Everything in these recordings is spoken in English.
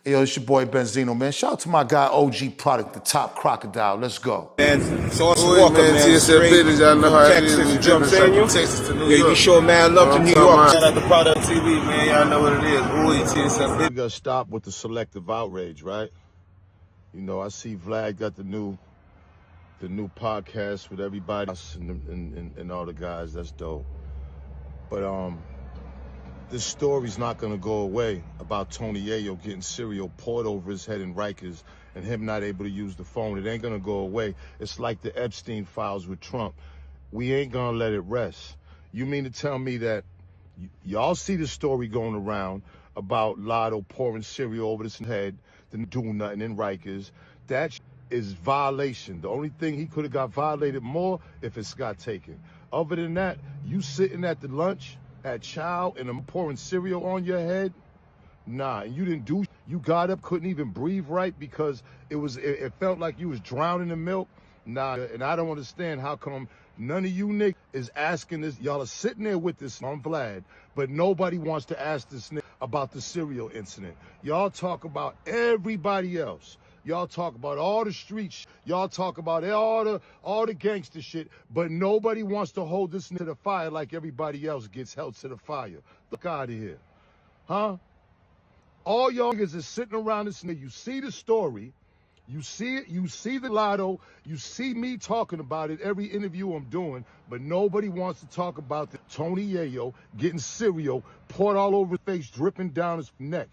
Yo, it's your boy Benzino, man. Shout out to my guy OG Product, the top Crocodile. Let's go. Man, so it's Walker, man. TSF business, y'all know how it is. Texas, you know what I'm saying? Texas to New York. Yeah, you show man love to New York. Shout out to Product TV, man. Y'all know what it is. Ooh, TSF business. We gotta stop with the selective outrage, right? You know, I see Vlad got the new podcast with everybody and all the guys. That's dope. But this story's not gonna go away about Tony Yayo getting cereal poured over his head in Rikers and him not able to use the phone. It ain't gonna go away. It's like the Epstein files with Trump. We ain't gonna let it rest. You mean to tell me that y'all see the story going around about Lotto pouring cereal over his head and doing nothing in Rikers? That is violation. The only thing he could have got violated more if it's got taken. Other than that, you sitting at the lunch at Chow and I'm pouring cereal on your head? Nah, and you didn't do, you got up, couldn't even breathe right because it felt like you was drowning in milk? Nah, and I don't understand how come none of you niggas is asking this. Y'all are sitting there with this, I'm Vlad, but nobody wants to ask this nigga about the cereal incident. Y'all talk about everybody else. Y'all talk about all the street shit. Y'all talk about all the gangster shit, but nobody wants to hold this to the fire like everybody else gets held to the fire. Look out of here. Huh? All y'all niggas is sitting around this nigga. You see the story. You see it. You see the Lotto. You see me talking about it every interview I'm doing, but nobody wants to talk about the Tony Yayo getting cereal poured all over his face, dripping down his neck.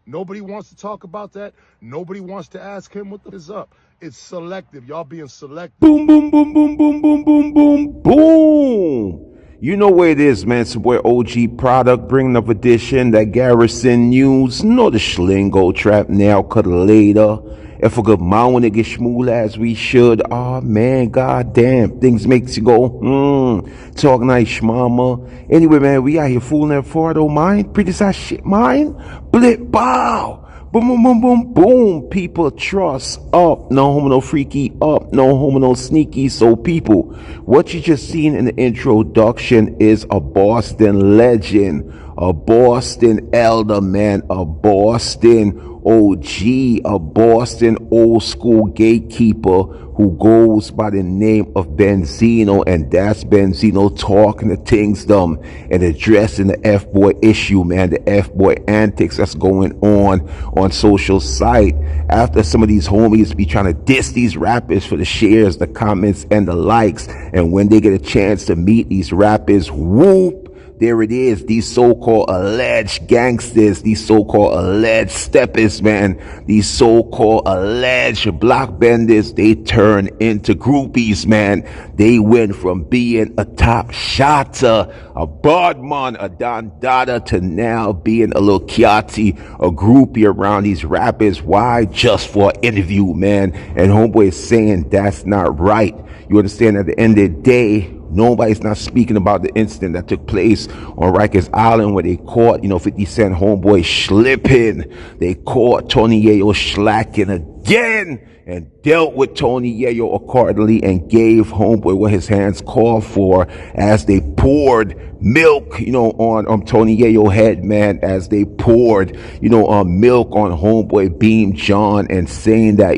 Nobody wants to talk about that. Nobody wants to ask him what is up. It's selective. Y'all being selective. Boom, boom, boom, boom, boom, boom, boom, boom, boom. You know where it is, man. It's where OG Product bringing up edition, that Garrison News. Know the schlingo trap now, cut later. If a good man when it get schmool as we should. Oh man, goddamn, things makes you go, talk nice, mama. Anyway, man, we out here fooling that for don't mind. Pretty sad shit, mind. Blip, bow. Boom, boom, boom, boom, boom. People trust up. No homo, no freaky up. No homo, no sneaky. So people, what you just seen in the introduction is a Boston legend, a Boston elder, man, a Boston OG, a Boston old school gatekeeper who goes by the name of Benzino, and that's Benzino talking to things and addressing the F-boy issue, man, the F-boy antics that's going on social site after some of these homies be trying to diss these rappers for the shares, the comments, and the likes, and when they get a chance to meet these rappers, whoop, there it is, these so-called alleged gangsters, these so-called alleged steppers, man, these so-called alleged block benders, they turn into groupies, man. They went from being a top shotter, a Bodman, a Don Dada, to now being a little Kiati, a groupie around these rappers. Why? Just for an interview, man. And homeboy is saying that's not right. You understand, at the end of the day, nobody's not speaking about the incident that took place on Rikers Island where they caught, 50 Cent homeboy slipping. They caught Tony Yayo slacking again and dealt with Tony Yayo accordingly and gave homeboy what his hands called for as they poured milk, on Tony Yayo head, man, as they poured, milk on homeboy Beam John, and saying that,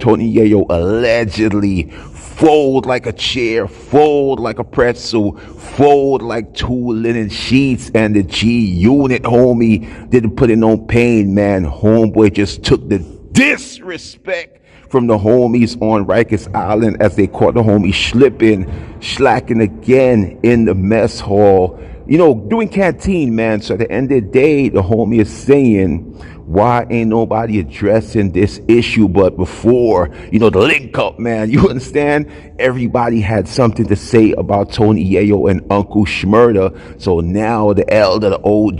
Tony Yayo allegedly fold like a chair, fold like a pretzel, fold like 2 linen sheets, and the G unit homie didn't put in no pain, man. Homeboy just took the disrespect from the homies on Rikers Island as they caught the homie slacking again in the mess hall, doing canteen, man. So at the end of the day, the homie is saying, why ain't nobody addressing this issue? But before, the link up, man, you understand? Everybody had something to say about Tony Yayo and Uncle Shmurda. So now the elder, the OG,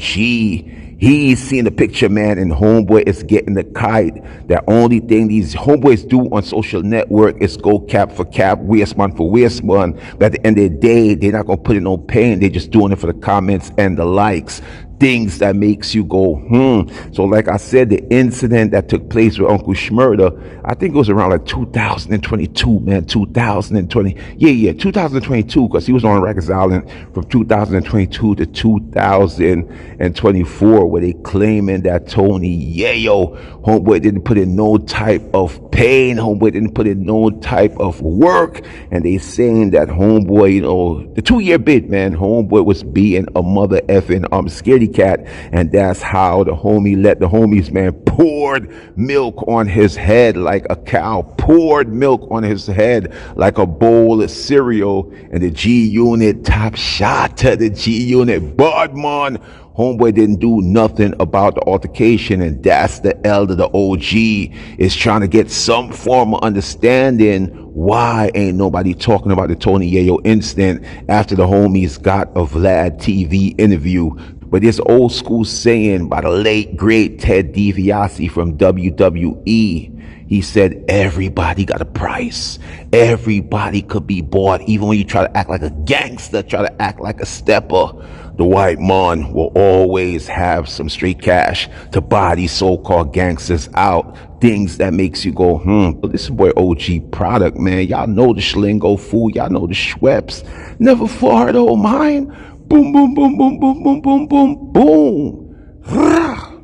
he's seeing the picture, man, and homeboy is getting the kite. The only thing these homeboys do on social network is go cap for cap, waste man for waste man. But at the end of the day, they're not going to put in no pain. They're just doing it for the comments and the likes. things that makes you go, So like I said, the incident that took place with Uncle Schmurda, I think it was around like 2022, man, 2020. Yeah, 2022, because he was on Rikers Island from 2022 to 2024, where they claiming that Tony Yayo, homeboy didn't put in no type of pain, homeboy didn't put in no type of work, and they saying that homeboy, the 2-year bid, man, homeboy was being a mother effing scaredy cat, and that's how the homie let the homies, man, poured milk on his head like a cow, poured milk on his head like a bowl of cereal, and the G-Unit top shot to the G-Unit Bodman. Homeboy didn't do nothing about the altercation, and that's the elder, the OG, is trying to get some form of understanding why ain't nobody talking about the Tony Yayo incident after the homies got a Vlad TV interview. But there's an old school saying by the late, great Ted DiBiase from WWE. He said, everybody got a price. Everybody could be bought. Even when you try to act like a gangster, try to act like a stepper, the white man will always have some straight cash to buy these so-called gangsters out. Things that makes you go, This is boy OG product, man. Y'all know the Schlingo fool. Y'all know the Schweppes. Never far at all mine. Boom, boom, boom, boom, boom, boom, boom, boom, boom.